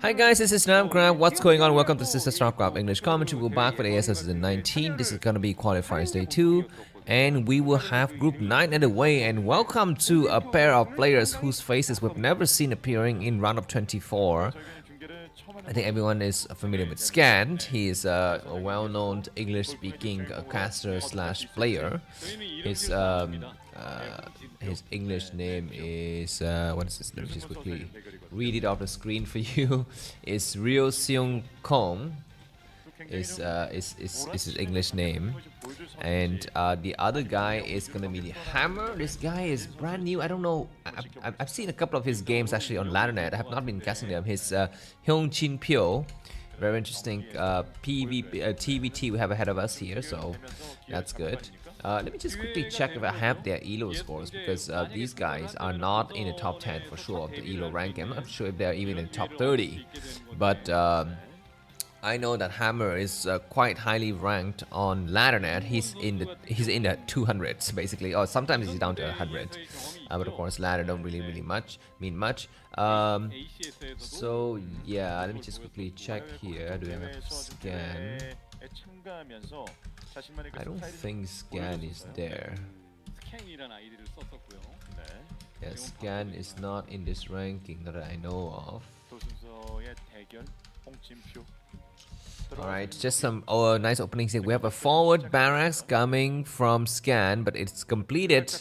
Hi guys, this is Namcraft. What's going on? Welcome to Sister Starcraft English commentary. We're back with ASL S19. This is gonna be qualifiers day 2, and we will have group 9 at the way. And welcome to a pair of players whose faces we've never seen appearing in round of 24. I think everyone is familiar with Scant. He is a well-known English-speaking caster slash player. His English name is what is this? Let me just quickly read it off the screen for you. It's Ryo Seung Kong. Is his English name, and the other guy is gonna be the HammEr. This guy is brand new. I don't know. I've seen a couple of his games actually on Laddernet. I have not been casting them. His Hyung Chin Pyo, very interesting TvT we have ahead of us here, so that's good. Let me just quickly check if I have their ELO scores, because these guys are not in the top 10 for sure of the ELO ranking. I'm not sure if they're even in the top 30, but I know that HammEr is quite highly ranked on Laddernet. He's in the 200s basically, or sometimes he's down to 100. But of course, ladder don't really mean much. So yeah, let me just quickly check here. Do we have a scan? I don't think scan is there. Yeah, scan is not in this ranking that I know of. Alright, just some nice openings here. We have a forward barracks coming from scan, but it's completed,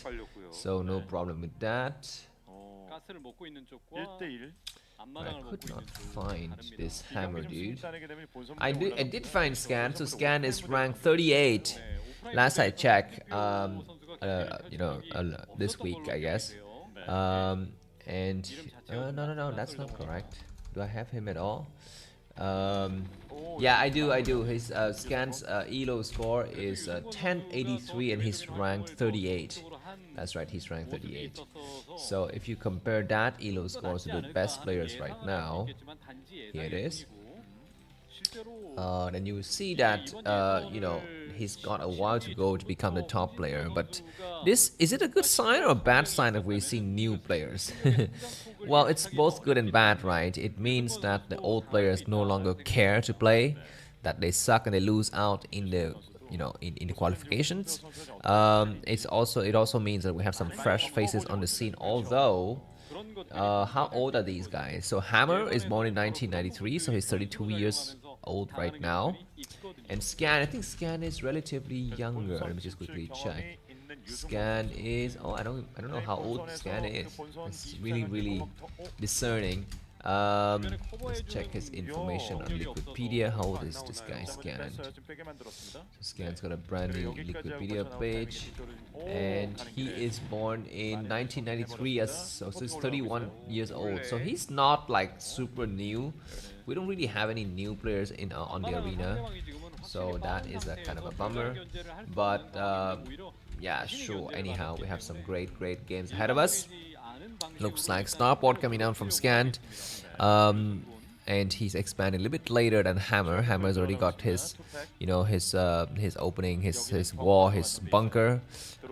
so no problem with that. I could not find this HammEr dude. I did find scan, so scan is ranked 38. Last I checked, this week I guess. And no, that's not correct. Do I have him at all? Yeah, I do. His Scan's ELO score is 1083 and he's ranked 38. That's right, he's ranked 38. So if you compare that ELO score to the best players right now, here it is. Then you will see that he's got a while to go to become the top player. But is it a good sign or a bad sign if we see new players? Well, it's both good and bad, right? It means that the old players no longer care to play, that they suck and they lose out in the in the qualifications. It also means that we have some fresh faces on the scene. Although, how old are these guys? So HammEr is born in 1993, so he's 32 years old right now. And Scan, I think Scan is relatively younger. Let me just quickly check. Scan is I don't know how old Scan is. It's really discerning. Let's check his information on Wikipedia. How old is this guy Scan? So Scan's got a brand new Wikipedia page, and he is born in 1993, so he's 31 years old. So he's not like super new. We don't really have any new players in on the arena, so that is a kind of a bummer. But yeah, sure. Anyhow, we have some great games ahead of us. Looks like Starport coming down from Scant. And he's expanding a little bit later than HammEr. HammEr's already got his, his opening, his wall, his bunker.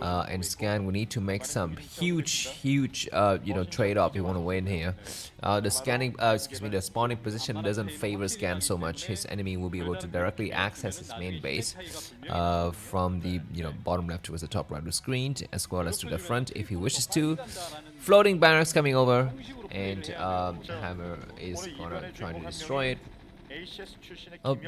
And Scan, we need to make some huge, trade-off if you want to win here. The spawning position doesn't favor Scan so much. His enemy will be able to directly access his main base from the bottom left towards the top right of the screen, as well as to the front if he wishes to. Floating barracks coming over, and HammEr is gonna try to destroy it.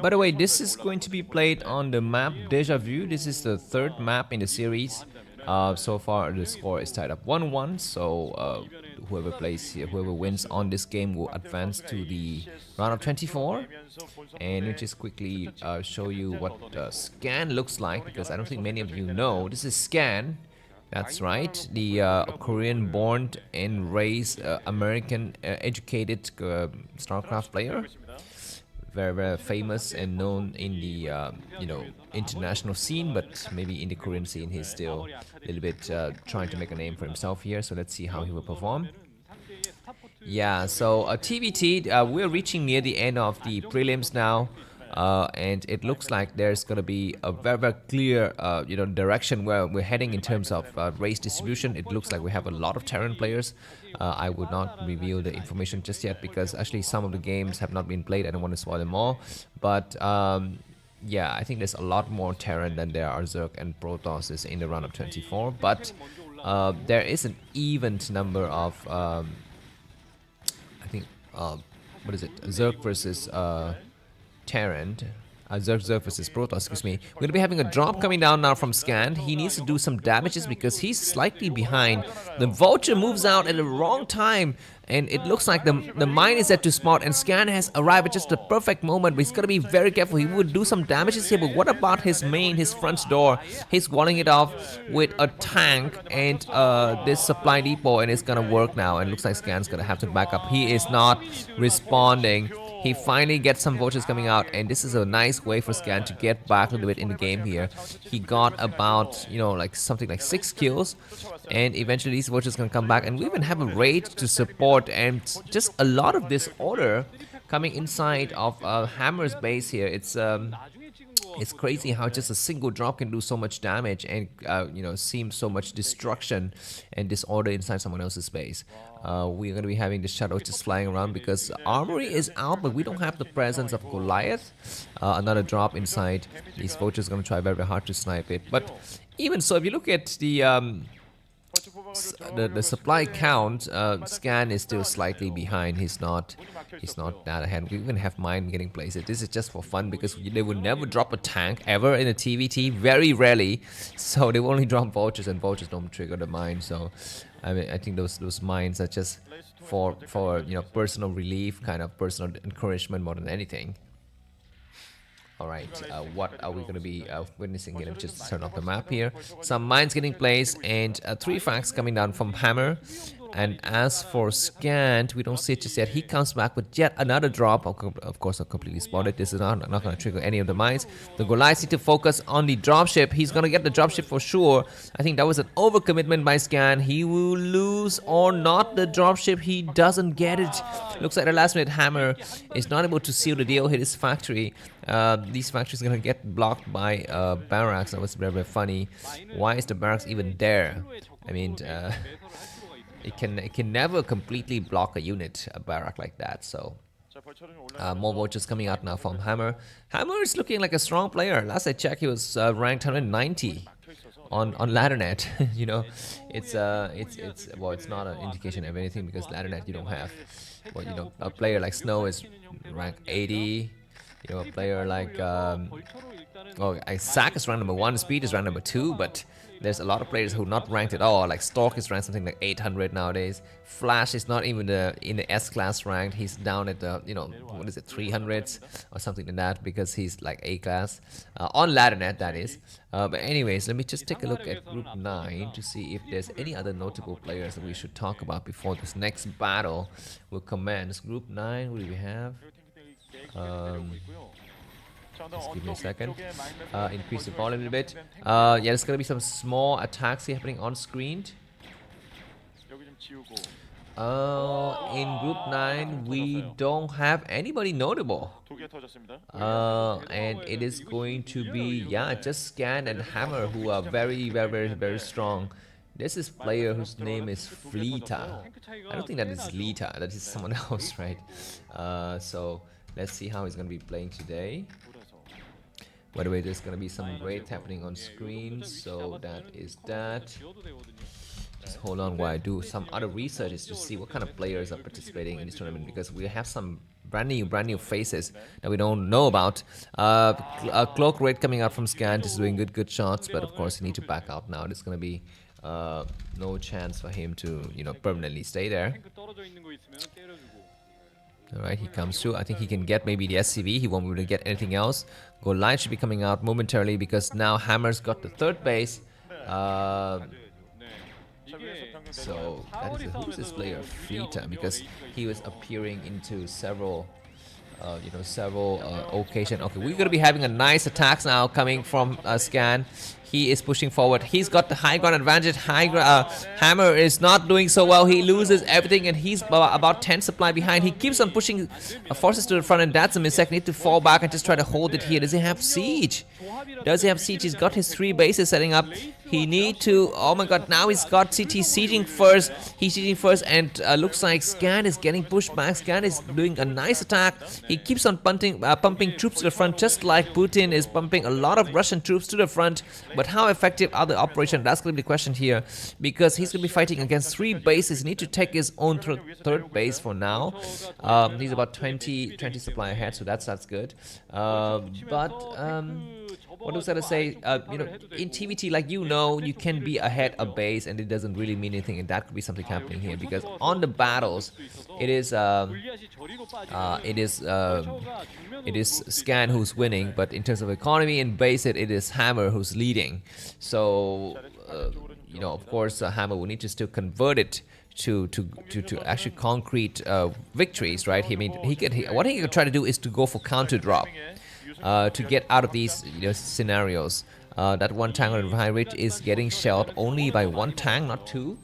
By the way, this is going to be played on the map Deja Vu. This is the third map in the series. So far, the score is tied up 1-1. So whoever plays here, whoever wins on this game will advance to the round of 24. And we'll just quickly show you what Scan looks like, because I don't think many of you know. This is Scan. That's right, the Korean-born and raised American educated Starcraft player. Very famous and known in the international scene, but maybe in the Korean scene he's still a little bit trying to make a name for himself here. So let's see how he will perform. Yeah, so TvT, we're reaching near the end of the prelims now. and it looks like there's gonna be a very clear direction where we're heading in terms of race distribution. It looks like we have a lot of Terran players. I would not reveal the information just yet because actually some of the games have not been played. I don't want to spoil them all, but yeah, I think there's a lot more Terran than there are Zerg and Protoss in the round of 24, but there is an even number of I think what is it, Zerg versus Terran, Zerg versus Protoss, excuse me. We're going to be having a drop coming down now from Scan. He needs to do some damages because he's slightly behind. The Vulture moves out at the wrong time, and it looks like the mine is at to spot, and Scan has arrived at just the perfect moment, but he's got to be very careful. He would do some damages here, but what about his main, his front door? He's walling it off with a tank and this supply depot, and it's going to work now, and it looks like Scan's going to have to back up. He is not responding. He finally gets some vultures coming out, and this is a nice way for Scan to get back a little bit in the game here. He got about, like something like 6 kills, and eventually these vultures gonna come back, and we even have a raid to support, and just a lot of disorder coming inside of HammEr's base here. It's crazy how just a single drop can do so much damage and seem so much destruction and disorder inside someone else's base. We're going to be having the shadows just flying around because Armory is out, but we don't have the presence of Goliath. Another drop inside. These vultures are going to try very hard to snipe it. But even so, if you look at the supply count, Scan is still slightly behind. He's not that ahead. We even have mine getting placed. This is just for fun because they would never drop a tank ever in a TvT, very rarely. So they will only drop vultures, and vultures don't trigger the mine. So I mean, I think those mines are just for personal relief, kind of personal encouragement more than anything. Alright, what are we going to be witnessing here? Let me just turn off the map here. Some mines getting placed, and 3 frags coming down from HammEr. And as for Scant, we don't see it just yet. He comes back with yet another drop. Of course, not completely spotted. This is not going to trigger any of the mines. The Goliaths need to focus on the dropship. He's going to get the dropship for sure. I think that was an overcommitment by Scan. He will lose or not the dropship. He doesn't get it. Looks like the last minute HammEr is not able to seal the deal, hit his factory. These factories are going to get blocked by barracks. That was very funny. Why is the barracks even there? I mean, it can never completely block a unit, a barrack like that. So more vultures coming out now from HammEr. HammEr is looking like a strong player. Last I checked, he was ranked 190 on LadderNet. It's not an indication of anything because LadderNet you don't have. Well, a player like Snow is ranked 80. A player like Sack is ranked number 1, Speed is ranked number 2, but there's a lot of players who are not ranked at all. Like Stork is ranked something like 800 nowadays. Flash is not even in the S class ranked. He's down at the 300s or something like that because he's like A class on LadderNet, that is. But anyways, let me just take a look at Group 9 to see if there's any other notable players that we should talk about before this next battle will commence. Group 9, what do we have? Just give me a second. Increase the volume a little bit. Yeah, there's gonna be some small attacks here happening on screen. In Group 9, we don't have anybody notable. And it is going to be, just Scan and HammEr who are very strong. This is player whose name is Fleeta. I don't think that is Lita, that is someone else, right? So let's see how he's going to be playing today. By the way, there's going to be some raids happening on screen, so that is that. Just hold on while I do some other research to see what kind of players are participating in this tournament, because we have some brand new faces that we don't know about. A Cloak raid coming out from Scan is doing good shots, but of course he needs to back out now. There's going to be no chance for him to permanently stay there. Alright, he comes through. I think he can get maybe the SCV. He won't be able to get anything else. Goliath should be coming out momentarily because now HammEr's got the 3rd base. So that is who's this player? Fleeta, because he was appearing into several occasions. Okay, we're gonna be having a nice attacks now coming from Scan. He is pushing forward. He's got the high ground advantage. HammEr is not doing so well. He loses everything, and he's about 10 supply behind. He keeps on pushing forces to the front, and that's a mistake. Need to fall back and just try to hold it here. Does he have siege? Does he have siege? He's got his 3 bases setting up. He need to. Oh my God! Now he's got CT sieging first. He's sieging first, and looks like Scan is getting pushed back. Scan is doing a nice attack. He keeps on pumping troops to the front, just like Putin is pumping a lot of Russian troops to the front. But how effective are the operations? That's going to be the question here, because he's going to be fighting against 3 bases. He needs to take his own third base for now. He's about 20 supply ahead, so that's good. What was I to say? You know, in TvT, like you can be ahead a base, and it doesn't really mean anything, and that could be something happening here, because on the battles, it is Scan who's winning, but in terms of economy and base, it is HammEr who's leading. So you know, of course, HammEr will need to still convert it to actually concrete victories, right? What he could try to do is to go for counter drop. To get out of these scenarios. That one tank on the high ridge is getting shelled only by 1 tank, not 2.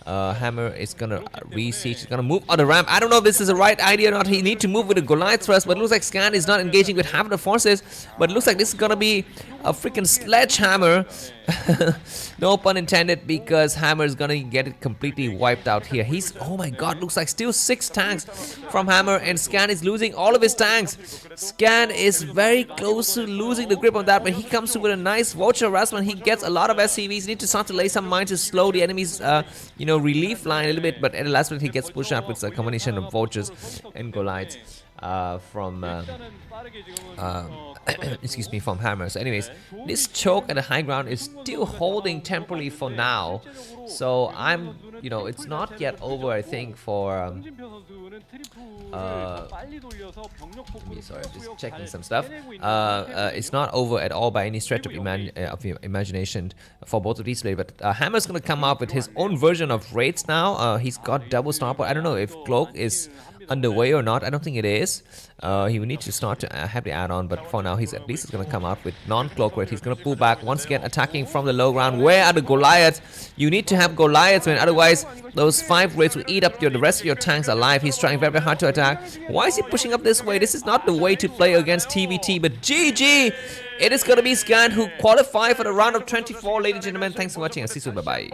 HammEr is gonna re-siege. He's gonna move on the ramp. I don't know if this is the right idea or not. He need to move with the Goliath first, but it looks like Scan is not engaging with half of the forces. But it looks like this is gonna be a freaking sledgehammer. No pun intended, because HammEr is gonna get it completely wiped out here. He's, oh my God, looks like still 6 tanks from HammEr, and Scan is losing all of his tanks. Scan is very close to losing the grip on that, but he comes through with a nice vulture harassment. He gets a lot of SCVs. Need to start to lay some mines to slow the enemy's relief line a little bit, but at the last minute he gets pushed up with a combination of vultures and Goliaths from excuse me, from HammEr. So anyways, this choke at the high ground is still holding temporarily for now. So it's not yet over, I think, for sorry, I'm just checking some stuff. It's not over at all by any stretch of imagination for both of these players. But HammEr's gonna come up with his own version of raids now. He's got double sniper. I don't know if Cloak is underway or not. I don't think it is. He will need to start to have the add-on, but for now he's at least going to come out with non-cloak raid. He's going to pull back once again, attacking from the low ground. Where are the Goliaths? You need to have Goliaths, man, otherwise those 5 raids will eat up the rest of your tanks alive. He's trying very, very hard to attack. Why is he pushing up this way? This is not the way to play against TvT, but GG! It is going to be Scan who qualify for the round of 24, ladies and gentlemen. Thanks for watching, and see you soon. Bye-bye.